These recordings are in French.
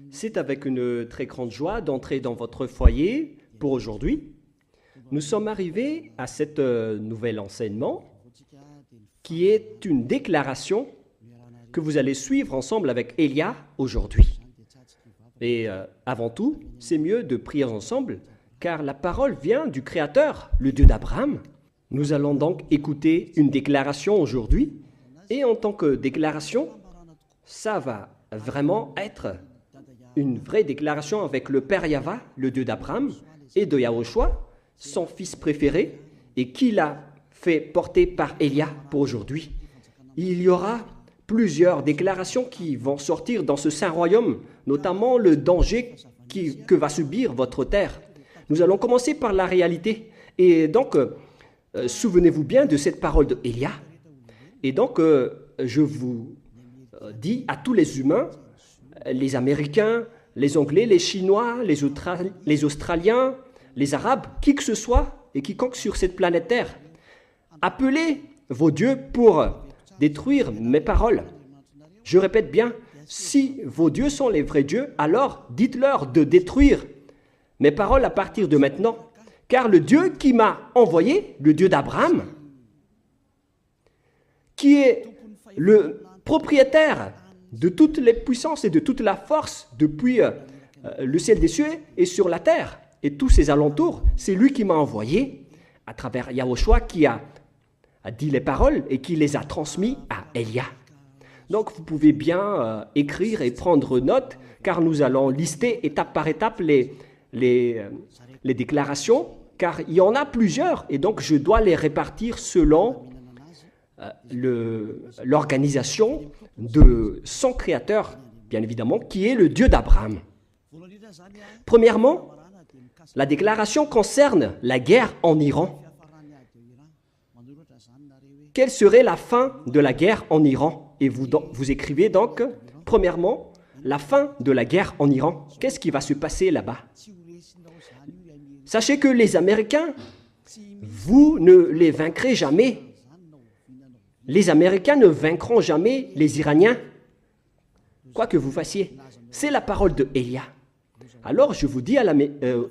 C'est avec une très grande joie d'entrer dans votre foyer pour aujourd'hui. Nous sommes arrivés à cet nouvel enseignement qui est une déclaration que vous allez suivre ensemble avec Elia aujourd'hui. Et avant tout, c'est mieux de prier ensemble car la parole vient du Créateur, le Dieu d'Abraham. Nous allons donc écouter une déclaration aujourd'hui et en tant que déclaration, ça va vraiment être une vraie déclaration avec le Père Yahva, le Dieu d'Abraham, et de Yahushua, son fils préféré, et qui l'a fait porter par Elia pour aujourd'hui. Il y aura plusieurs déclarations qui vont sortir dans ce saint royaume, notamment le danger que va subir votre terre. Nous allons commencer par la réalité. Et donc, souvenez-vous bien de cette parole de Elia. Et donc, je vous dis à tous les humains, les Américains, les Anglais, les Chinois, les Australiens, les Arabes, qui que ce soit et quiconque sur cette planète Terre, appelez vos dieux pour détruire mes paroles. Je répète bien, si vos dieux sont les vrais dieux, alors dites-leur de détruire mes paroles à partir de maintenant. Car le Dieu qui m'a envoyé, le Dieu d'Abraham, qui est le propriétaire de toutes les puissances et de toute la force depuis le ciel des cieux et sur la terre et tous ses alentours, c'est lui qui m'a envoyé à travers Yahushua qui a dit les paroles et qui les a transmis à Elia. Donc vous pouvez bien écrire et prendre note car nous allons lister étape par étape les déclarations car il y en a plusieurs et donc je dois les répartir selon l'organisation de son créateur, bien évidemment, qui est le Dieu d'Abraham. Premièrement, la déclaration concerne la guerre en Iran. Quelle serait la fin de la guerre en Iran? Et vous écrivez donc, premièrement, la fin de la guerre en Iran. Qu'est-ce qui va se passer là-bas? Sachez que les Américains, vous ne les vaincrez jamais. Les Américains ne vaincront jamais les Iraniens, quoi que vous fassiez. C'est la parole de Elia. Alors je vous dis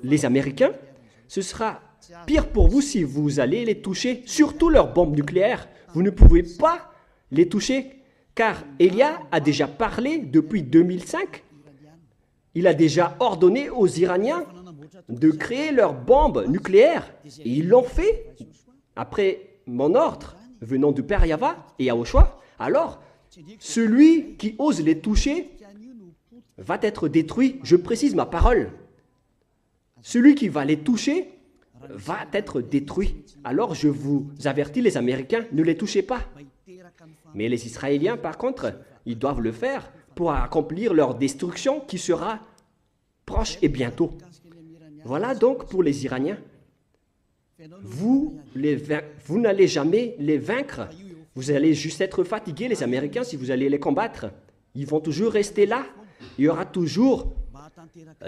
les Américains, ce sera pire pour vous si vous allez les toucher, surtout leurs bombes nucléaires. Vous ne pouvez pas les toucher, car Elia a déjà parlé depuis 2005. Il a déjà ordonné aux Iraniens de créer leurs bombes nucléaires. Et ils l'ont fait après mon ordre venant du Père Yahva et Yahushua. Alors, celui qui ose les toucher va être détruit. Je précise ma parole. Celui qui va les toucher va être détruit. Alors, je vous avertis, les Américains, ne les touchez pas. Mais les Israéliens, par contre, ils doivent le faire pour accomplir leur destruction qui sera proche et bientôt. Voilà donc pour les Iraniens. Vous n'allez jamais les vaincre. Vous allez juste être fatigués, les Américains, si vous allez les combattre. Ils vont toujours rester là. Il y aura toujours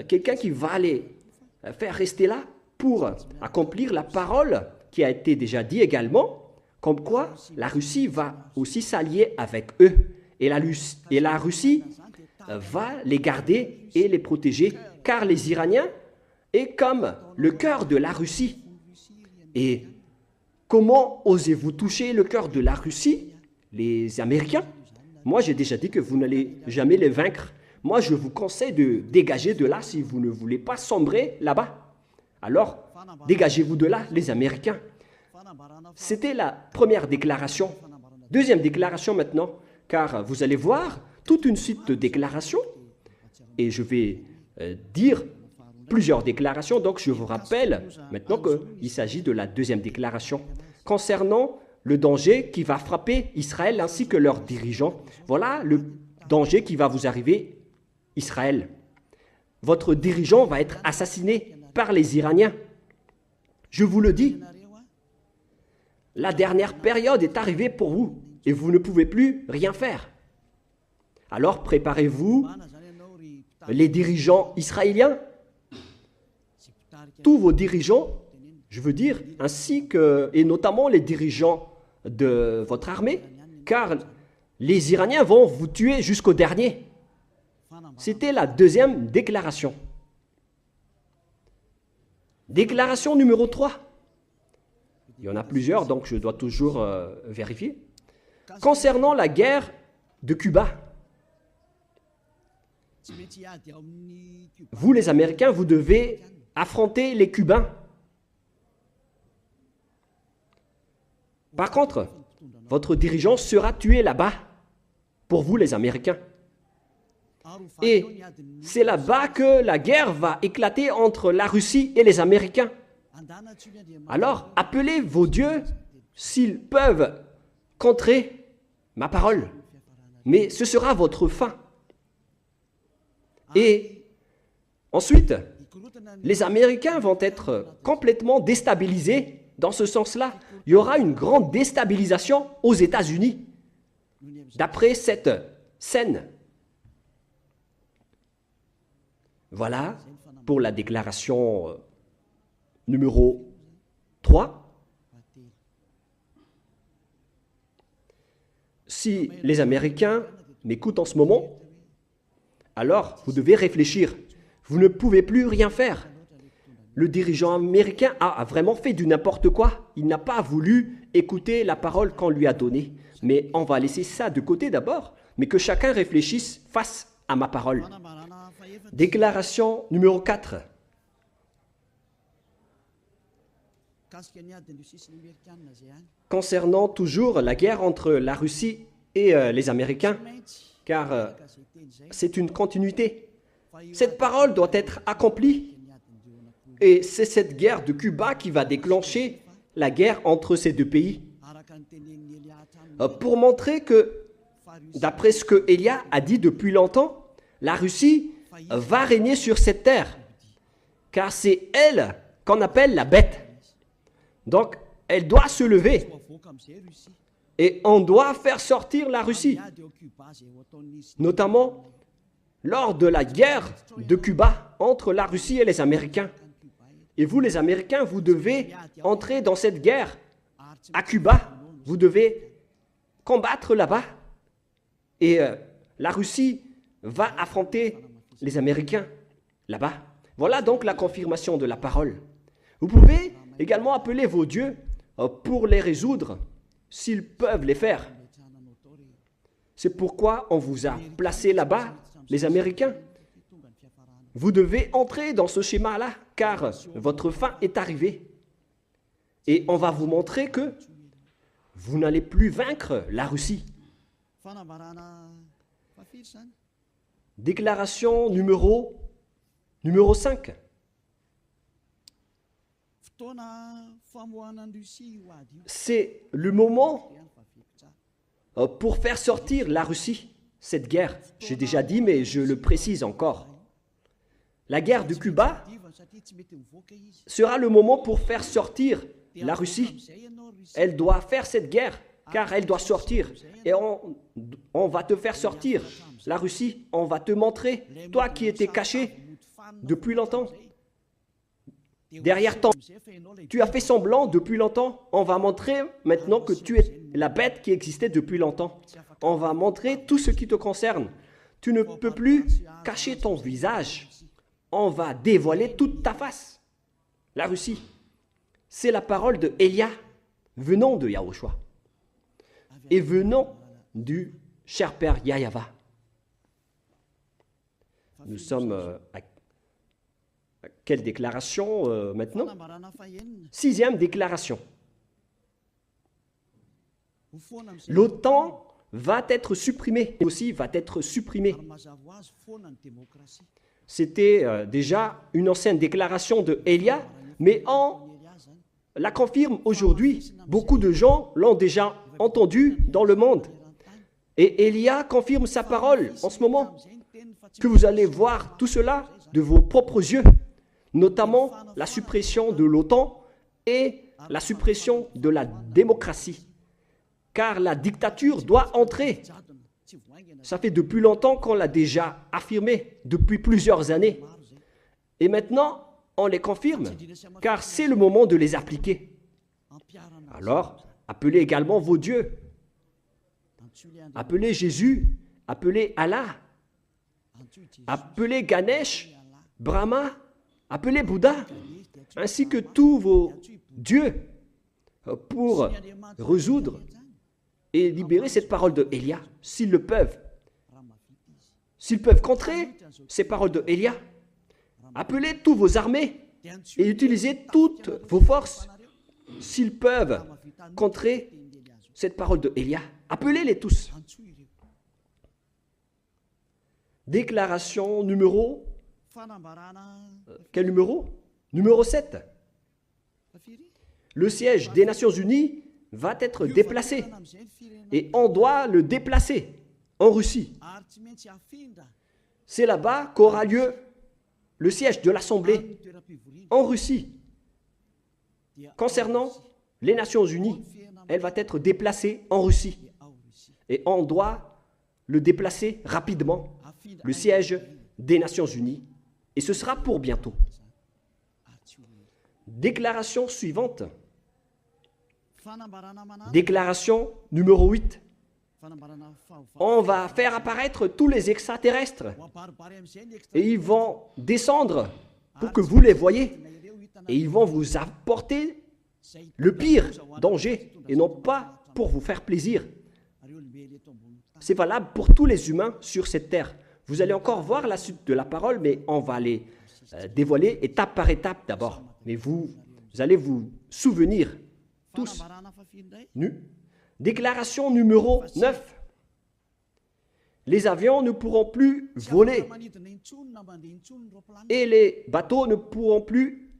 quelqu'un qui va les faire rester là pour accomplir la parole qui a été déjà dit également, comme quoi la Russie va aussi s'allier avec eux. Et la Russie va les garder et les protéger, car les Iraniens est comme le cœur de la Russie. Et comment osez-vous toucher le cœur de la Russie, les Américains? Moi, j'ai déjà dit que vous n'allez jamais les vaincre. Moi, je vous conseille de dégager de là si vous ne voulez pas sombrer là-bas. Alors, dégagez-vous de là, les Américains. C'était la première déclaration. Deuxième déclaration maintenant, car vous allez voir toute une suite de déclarations. Et je vais dire plusieurs déclarations, donc je vous rappelle maintenant qu'il s'agit de la deuxième déclaration concernant le danger qui va frapper Israël ainsi que leurs dirigeants. Voilà le danger qui va vous arriver, Israël. Votre dirigeant va être assassiné par les Iraniens. Je vous le dis, la dernière période est arrivée pour vous et vous ne pouvez plus rien faire. Alors préparez-vous, les dirigeants israéliens, tous vos dirigeants, je veux dire, ainsi que, et notamment les dirigeants de votre armée, car les Iraniens vont vous tuer jusqu'au dernier. C'était la deuxième déclaration. Déclaration numéro 3. Il y en a plusieurs, donc je dois toujours vérifier. Concernant la guerre de Cuba, vous les Américains, vous devez affronter les Cubains. Par contre, votre dirigeant sera tué là-bas, pour vous les Américains. Et c'est là-bas que la guerre va éclater entre la Russie et les Américains. Alors, appelez vos dieux s'ils peuvent contrer ma parole. Mais ce sera votre fin. Et ensuite, les Américains vont être complètement déstabilisés. Dans ce sens-là, il y aura une grande déstabilisation aux États-Unis. D'après cette scène. Voilà pour la déclaration numéro 3. Si les Américains m'écoutent en ce moment, alors vous devez réfléchir. Vous ne pouvez plus rien faire. Le dirigeant américain a vraiment fait du n'importe quoi. Il n'a pas voulu écouter la parole qu'on lui a donnée. Mais on va laisser ça de côté d'abord, mais que chacun réfléchisse face à ma parole. Déclaration numéro 4. Concernant toujours la guerre entre la Russie et les Américains, car c'est une continuité. Cette parole doit être accomplie. Et c'est cette guerre de Cuba qui va déclencher la guerre entre ces deux pays. Pour montrer que, d'après ce que Élia a dit depuis longtemps, la Russie va régner sur cette terre, car c'est elle qu'on appelle la bête. Donc, elle doit se lever, et on doit faire sortir la Russie, notamment lors de la guerre de Cuba entre la Russie et les Américains. Et vous, les Américains, vous devez entrer dans cette guerre à Cuba. Vous devez combattre là-bas. Et la Russie va affronter les Américains là-bas. Voilà donc la confirmation de la parole. Vous pouvez également appeler vos dieux pour les résoudre, s'ils peuvent les faire. C'est pourquoi on vous a placé là-bas, les Américains. Vous devez entrer dans ce schéma-là, car votre fin est arrivée. Et on va vous montrer que vous n'allez plus vaincre la Russie. Déclaration numéro 5. C'est le moment pour faire sortir la Russie, cette guerre. J'ai déjà dit, mais je le précise encore. La guerre de Cuba sera le moment pour faire sortir la Russie. Elle doit faire cette guerre, car elle doit sortir. Et on va te faire sortir, la Russie. On va te montrer, toi qui étais caché depuis longtemps. Derrière tu as fait semblant depuis longtemps. On va montrer maintenant que tu es la bête qui existait depuis longtemps. On va montrer tout ce qui te concerne. Tu ne peux plus cacher ton visage. On va dévoiler toute ta face. La Russie, c'est la parole de Élia, venant de Yahushua et venant du cher père Yahava. Nous sommes à quelle déclaration maintenant? 6e déclaration. L'OTAN va être supprimée, aussi va être supprimée. C'était déjà une ancienne déclaration de Élia, mais on la confirme aujourd'hui. Beaucoup de gens l'ont déjà entendu dans le monde. Et Élia confirme sa parole en ce moment, que vous allez voir tout cela de vos propres yeux, notamment la suppression de l'OTAN et la suppression de la démocratie. Car la dictature doit entrer. Ça fait depuis longtemps qu'on l'a déjà affirmé, depuis plusieurs années. Et maintenant, on les confirme, car c'est le moment de les appliquer. Alors, appelez également vos dieux. Appelez Jésus, appelez Allah. appelez Ganesh, Brahma, appelez Bouddha, ainsi que tous vos dieux pour résoudre et libérer cette parole de Élia, s'ils le peuvent. S'ils peuvent contrer ces paroles de Élia, appelez tous vos armées et utilisez toutes vos forces. S'ils peuvent contrer cette parole de Élia, appelez-les tous. Déclaration numéro... quel numéro? Numéro 7. Le siège des Nations Unies va être déplacé. Et on doit le déplacer en Russie. C'est là-bas qu'aura lieu le siège de l'Assemblée en Russie. Concernant les Nations Unies, elle va être déplacée en Russie. Et on doit le déplacer rapidement, le siège des Nations Unies. Et ce sera pour bientôt. Déclaration suivante. Déclaration numéro 8. On va faire apparaître tous les extraterrestres et ils vont descendre pour que vous les voyez et ils vont vous apporter le pire danger et non pas pour vous faire plaisir. C'est valable pour tous les humains sur cette terre. Vous allez encore voir la suite de la parole, mais on va les dévoiler étape par étape d'abord. Mais vous allez vous souvenir tous. Déclaration numéro 9. Les avions ne pourront plus voler et les bateaux ne pourront plus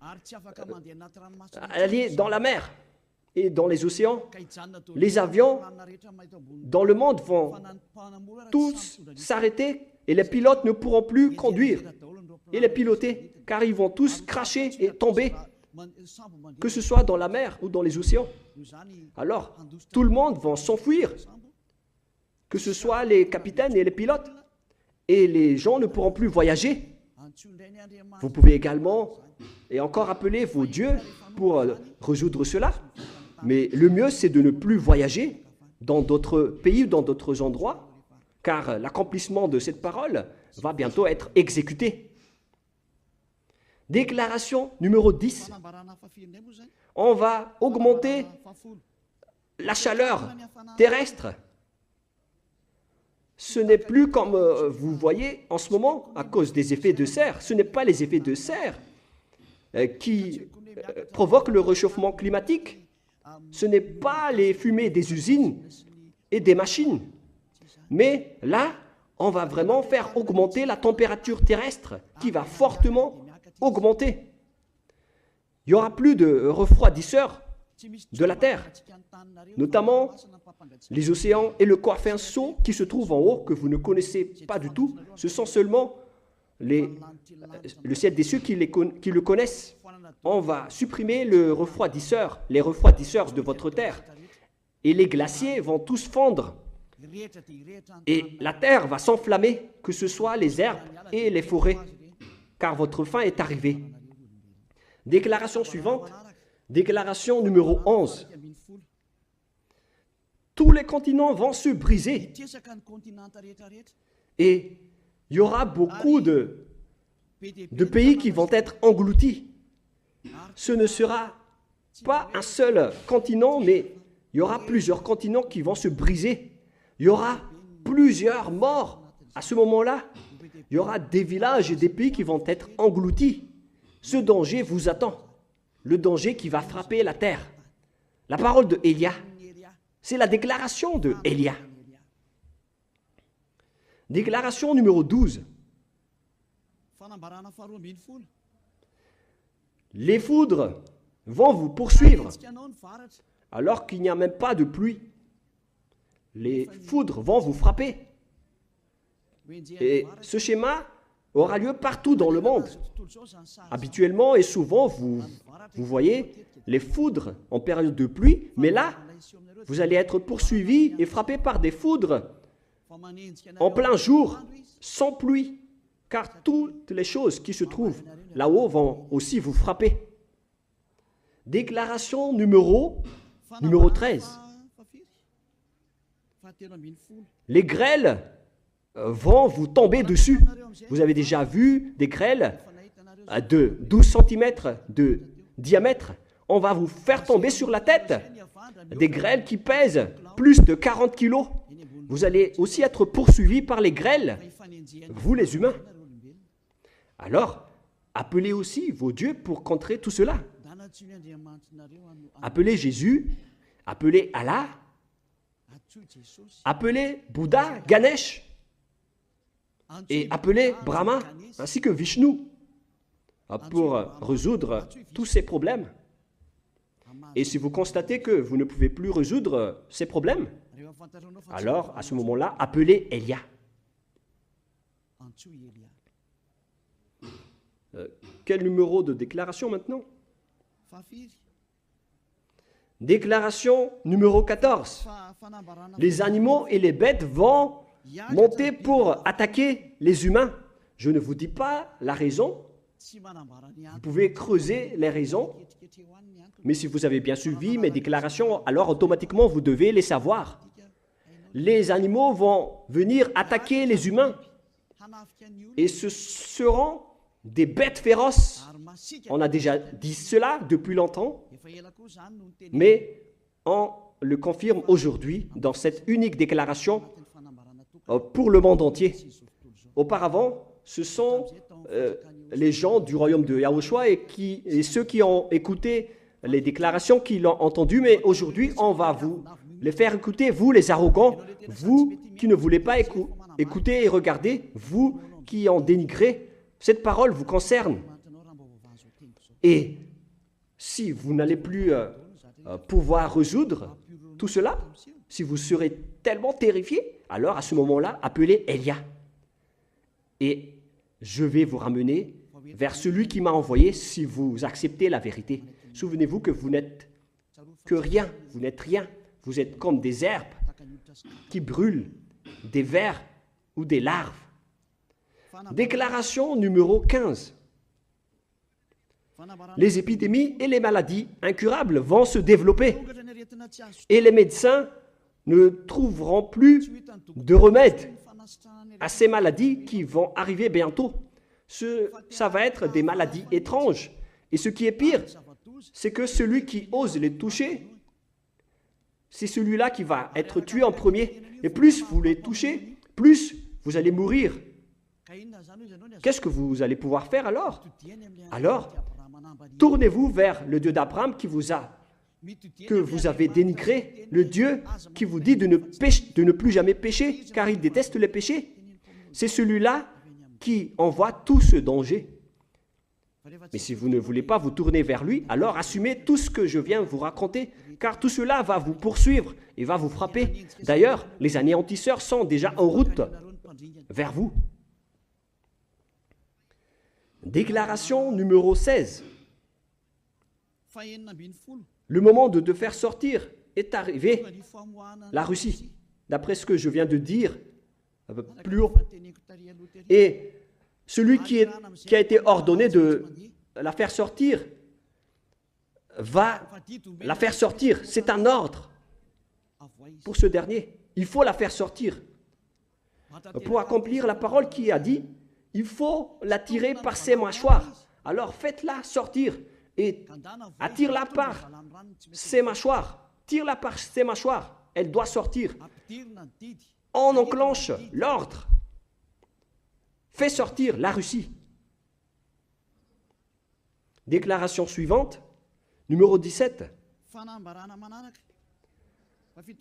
aller dans la mer et dans les océans. Les avions dans le monde vont tous s'arrêter et les pilotes ne pourront plus conduire et les piloter car ils vont tous cracher et tomber, que ce soit dans la mer ou dans les océans. Alors, tout le monde va s'enfuir, que ce soit les capitaines et les pilotes, et les gens ne pourront plus voyager. Vous pouvez également et encore appeler vos dieux pour résoudre cela, mais le mieux c'est de ne plus voyager dans d'autres pays ou dans d'autres endroits, car l'accomplissement de cette parole va bientôt être exécuté. Déclaration numéro 10. On va augmenter la chaleur terrestre. Ce n'est plus comme vous voyez en ce moment à cause des effets de serre. Ce n'est pas les effets de serre qui provoquent le réchauffement climatique. Ce n'est pas les fumées des usines et des machines. Mais là, on va vraiment faire augmenter la température terrestre qui va fortement augmenter. Il n'y aura plus de refroidisseurs de la Terre, notamment les océans et le Corphinceau qui se trouvent en haut, que vous ne connaissez pas du tout. Ce sont seulement le ciel des cieux qui le connaissent. On va supprimer les refroidisseurs de votre Terre. Et les glaciers vont tous fondre. Et la Terre va s'enflammer, que ce soit les herbes et les forêts, car votre fin est arrivée. Déclaration suivante, déclaration numéro 11. Tous les continents vont se briser et il y aura beaucoup de pays qui vont être engloutis. Ce ne sera pas un seul continent, mais il y aura plusieurs continents qui vont se briser. Il y aura plusieurs morts à ce moment-là. Il y aura des villages et des pays qui vont être engloutis. Ce danger vous attend. Le danger qui va frapper la terre. La parole de Élia, c'est la déclaration de Élia. Déclaration numéro 12. Les foudres vont vous poursuivre alors qu'il n'y a même pas de pluie. Les foudres vont vous frapper. Et ce schéma aura lieu partout dans le monde. Habituellement et souvent, vous voyez les foudres en période de pluie, mais là, vous allez être poursuivi et frappé par des foudres en plein jour, sans pluie, car toutes les choses qui se trouvent là-haut vont aussi vous frapper. Déclaration numéro 13. Les grêles vont vous tomber dessus. Vous avez déjà vu des grêles de 12 cm de diamètre. On va vous faire tomber sur la tête. Des grêles qui pèsent plus de 40 kilos. Vous allez aussi être poursuivis par les grêles, vous les humains. Alors, appelez aussi vos dieux pour contrer tout cela. Appelez Jésus, appelez Allah, appelez Bouddha, Ganesh, et appelez Brahma, ainsi que Vishnu, pour résoudre tous ces problèmes. Et si vous constatez que vous ne pouvez plus résoudre ces problèmes, alors à ce moment-là, appelez Elia. Quel numéro de déclaration maintenant? Déclaration numéro 14. Les animaux et les bêtes vont monter pour attaquer les humains. Je ne vous dis pas la raison. Vous pouvez creuser les raisons. Mais si vous avez bien suivi mes déclarations, alors automatiquement vous devez les savoir. Les animaux vont venir attaquer les humains. Et ce seront des bêtes féroces. On a déjà dit cela depuis longtemps, mais on le confirme aujourd'hui dans cette unique déclaration pour le monde entier. Auparavant, ce sont les gens du royaume de Yahushua et ceux qui ont écouté les déclarations qui l'ont entendu, mais aujourd'hui, on va vous les faire écouter, vous les arrogants, vous qui ne voulez pas écouter et regarder, vous qui en dénigrez. Cette parole vous concerne. Et si vous n'allez plus pouvoir résoudre tout cela, si vous serez tellement terrifié, alors à ce moment-là, appelez Elia. Et je vais vous ramener vers celui qui m'a envoyé si vous acceptez la vérité. Souvenez-vous que vous n'êtes que rien, vous n'êtes rien. Vous êtes comme des herbes qui brûlent, des vers ou des larves. Déclaration numéro 15. Les épidémies et les maladies incurables vont se développer et les médecins ne trouveront plus de remède à ces maladies qui vont arriver bientôt. Ça va être des maladies étranges. Et ce qui est pire, c'est que celui qui ose les toucher, c'est celui-là qui va être tué en premier. Et plus vous les touchez, plus vous allez mourir. Qu'est-ce que vous allez pouvoir faire alors? Alors, tournez-vous vers le Dieu d'Abraham que vous avez dénigré, le Dieu qui vous dit de ne plus jamais pécher, car il déteste les péchés. C'est celui-là qui envoie tout ce danger. Mais si vous ne voulez pas vous tourner vers lui, alors assumez tout ce que je viens vous raconter, car tout cela va vous poursuivre et va vous frapper. D'ailleurs, les anéantisseurs sont déjà en route vers vous. Déclaration numéro 16. Le moment de te faire sortir est arrivé. La Russie, d'après ce que je viens de dire plus haut. Et celui qui a été ordonné de la faire sortir va la faire sortir. C'est un ordre pour ce dernier. Il faut la faire sortir. Pour accomplir la parole qui a dit, il faut la tirer par ses mâchoires. Alors faites-la sortir et attire-la par ses mâchoires. Tire-la par ses mâchoires. Elle doit sortir. On enclenche l'ordre. Fais sortir la Russie. Déclaration suivante, numéro 17.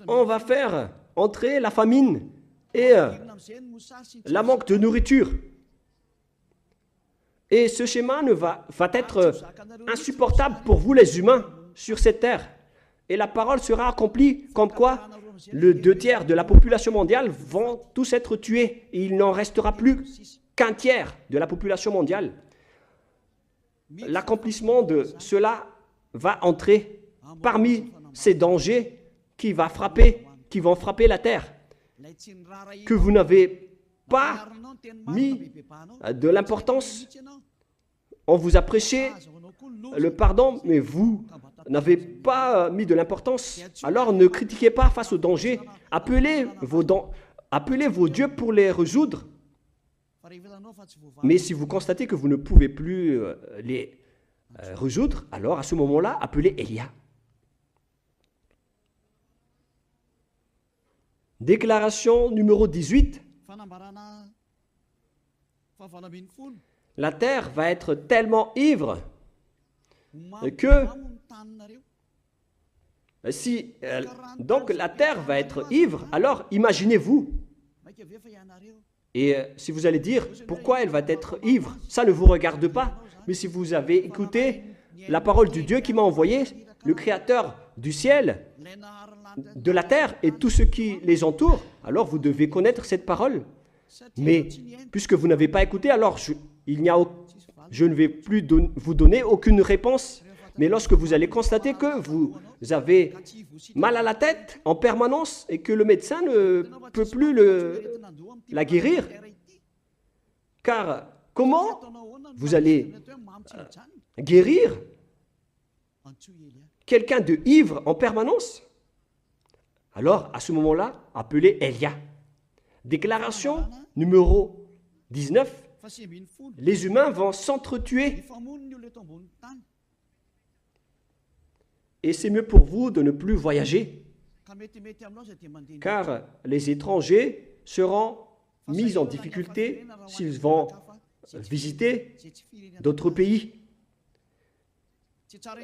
On va faire entrer la famine et la manque de nourriture. Et ce schéma va être insupportable pour vous les humains sur cette terre. Et la parole sera accomplie comme quoi le 2/3 de la population mondiale vont tous être tués. Et il n'en restera plus qu'un tiers de la population mondiale. L'accomplissement de cela va entrer parmi ces dangers qui vont frapper la terre, que vous n'avez pas mis de l'importance. On vous a prêché le pardon, mais vous n'avez pas mis de l'importance. Alors ne critiquez pas face au danger. Appelez appelez vos dieux pour les résoudre. Mais si vous constatez que vous ne pouvez plus les résoudre, alors à ce moment-là, appelez Élia. Déclaration numéro 18. La terre va être tellement ivre que si donc la terre va être ivre, alors imaginez-vous. Et si vous allez dire pourquoi elle va être ivre, ça ne vous regarde pas. Mais si vous avez écouté la parole du Dieu qui m'a envoyé, le Créateur du ciel, de la terre et tout ce qui les entoure, alors vous devez connaître cette parole. Mais puisque vous n'avez pas écouté, alors je ne vais plus vous donner aucune réponse. Mais lorsque vous allez constater que vous avez mal à la tête en permanence et que le médecin ne peut plus la guérir, car comment vous allez guérir quelqu'un de ivre en permanence? Alors, à ce moment-là, appelez Élia. Déclaration numéro 19. Les humains vont s'entretuer. Et c'est mieux pour vous de ne plus voyager, car les étrangers seront mis en difficulté s'ils vont visiter d'autres pays.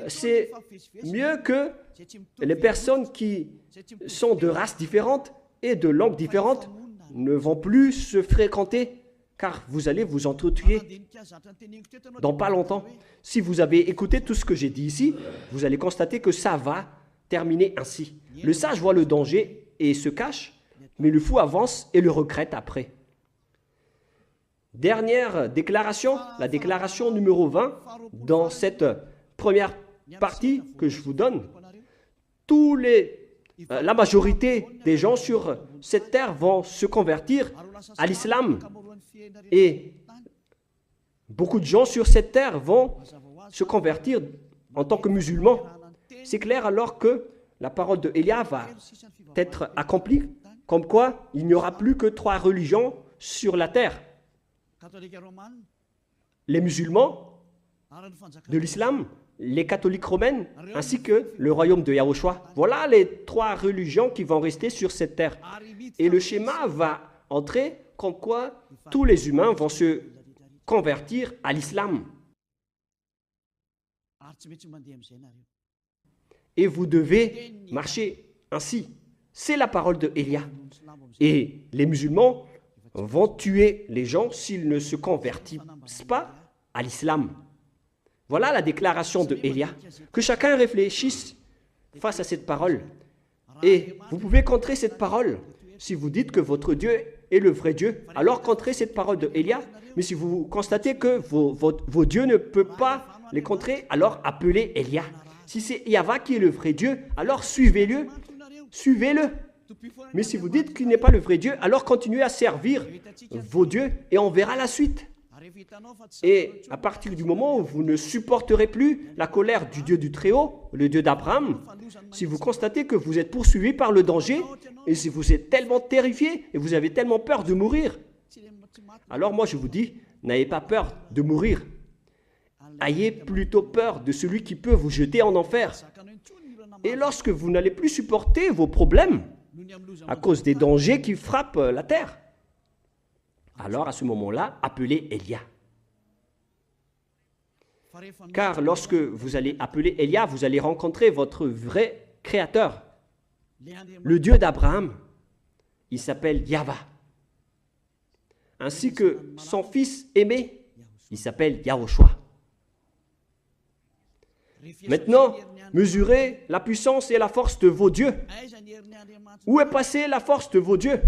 C'est mieux que les personnes qui sont de races différentes et de langues différentes ne vont plus se fréquenter, car vous allez vous entretuer dans pas longtemps. Si vous avez écouté tout ce que j'ai dit ici, vous allez constater que ça va terminer ainsi. Le sage voit le danger et se cache, mais le fou avance et le regrette après. Dernière déclaration, la déclaration numéro 20, dans cette première partie que je vous donne. La majorité des gens sur cette terre vont se convertir à l'islam et beaucoup de gens sur cette terre vont se convertir en tant que musulmans. C'est clair alors que la parole de Élia va être accomplie, comme quoi il n'y aura plus que 3 religions sur la terre. Les musulmans de l'islam, les catholiques romaines, ainsi que le royaume de Yahushua. Voilà les 3 religions qui vont rester sur cette terre. Et le schéma va entrer comme quoi tous les humains vont se convertir à l'islam. Et vous devez marcher ainsi. C'est la parole de Élia. Et les musulmans vont tuer les gens s'ils ne se convertissent pas à l'islam. Voilà la déclaration de Élia. Que chacun réfléchisse face à cette parole. Et vous pouvez contrer cette parole. Si vous dites que votre Dieu est le vrai Dieu, alors contrez cette parole de Élia. Mais si vous constatez que vos dieux ne peuvent pas les contrer, alors appelez Élia. Si c'est Yahva qui est le vrai Dieu, alors suivez-le. Suivez-le. Mais si vous dites qu'il n'est pas le vrai Dieu, alors continuez à servir vos dieux et on verra la suite. Et à partir du moment où vous ne supporterez plus la colère du Dieu du Très-Haut, le Dieu d'Abraham, si vous constatez que vous êtes poursuivi par le danger, et si vous êtes tellement terrifié et vous avez tellement peur de mourir, alors moi je vous dis, n'ayez pas peur de mourir. Ayez plutôt peur de celui qui peut vous jeter en enfer. Et lorsque vous n'allez plus supporter vos problèmes à cause des dangers qui frappent la terre, alors à ce moment-là, appelez Élia. Car lorsque vous allez appeler Élia, vous allez rencontrer votre vrai Créateur, le Dieu d'Abraham. Il s'appelle Yahva. Ainsi que son fils aimé, il s'appelle Yahushua. Maintenant, mesurez la puissance et la force de vos dieux. Où est passée la force de vos dieux?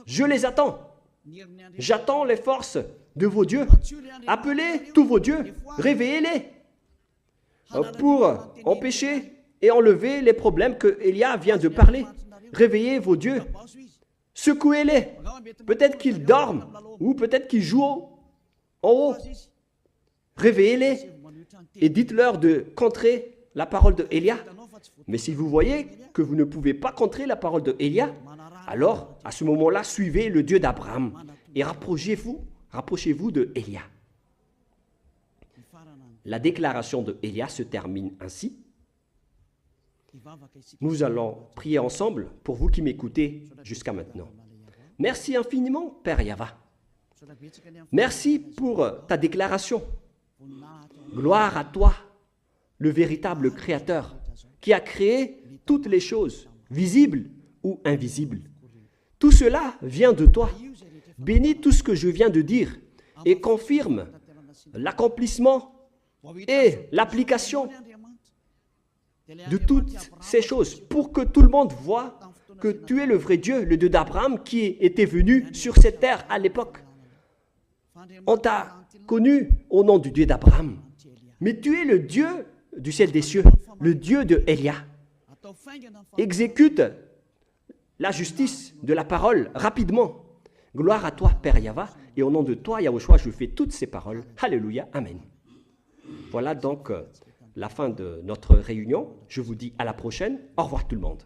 Je les attends. J'attends les forces de vos dieux. Appelez tous vos dieux, réveillez-les pour empêcher et enlever les problèmes que Élia vient de parler. Réveillez vos dieux, secouez-les. Peut-être qu'ils dorment ou peut-être qu'ils jouent en haut. Réveillez-les et dites-leur de contrer la parole de Élia. Mais si vous voyez que vous ne pouvez pas contrer la parole de Élia, Alors, à ce moment-là, suivez le Dieu d'Abraham et rapprochez-vous de Élia. La déclaration de Élia se termine ainsi. Nous allons prier ensemble pour vous qui m'écoutez jusqu'à maintenant. Merci infiniment, Père Yahva. Merci pour ta déclaration. Gloire à toi, le véritable Créateur, qui a créé toutes les choses, visibles ou invisibles. Tout cela vient de toi. Bénis tout ce que je viens de dire et confirme l'accomplissement et l'application de toutes ces choses pour que tout le monde voit que tu es le vrai Dieu, le Dieu d'Abraham qui était venu sur cette terre à l'époque. On t'a connu au nom du Dieu d'Abraham, mais tu es le Dieu du ciel des cieux, le Dieu de Élia. Exécute la justice de la parole rapidement. Gloire à toi, Père Yahva, et au nom de toi, Yahushua, je fais toutes ces paroles. Alléluia, Amen. Voilà donc la fin de notre réunion. Je vous dis à la prochaine. Au revoir tout le monde.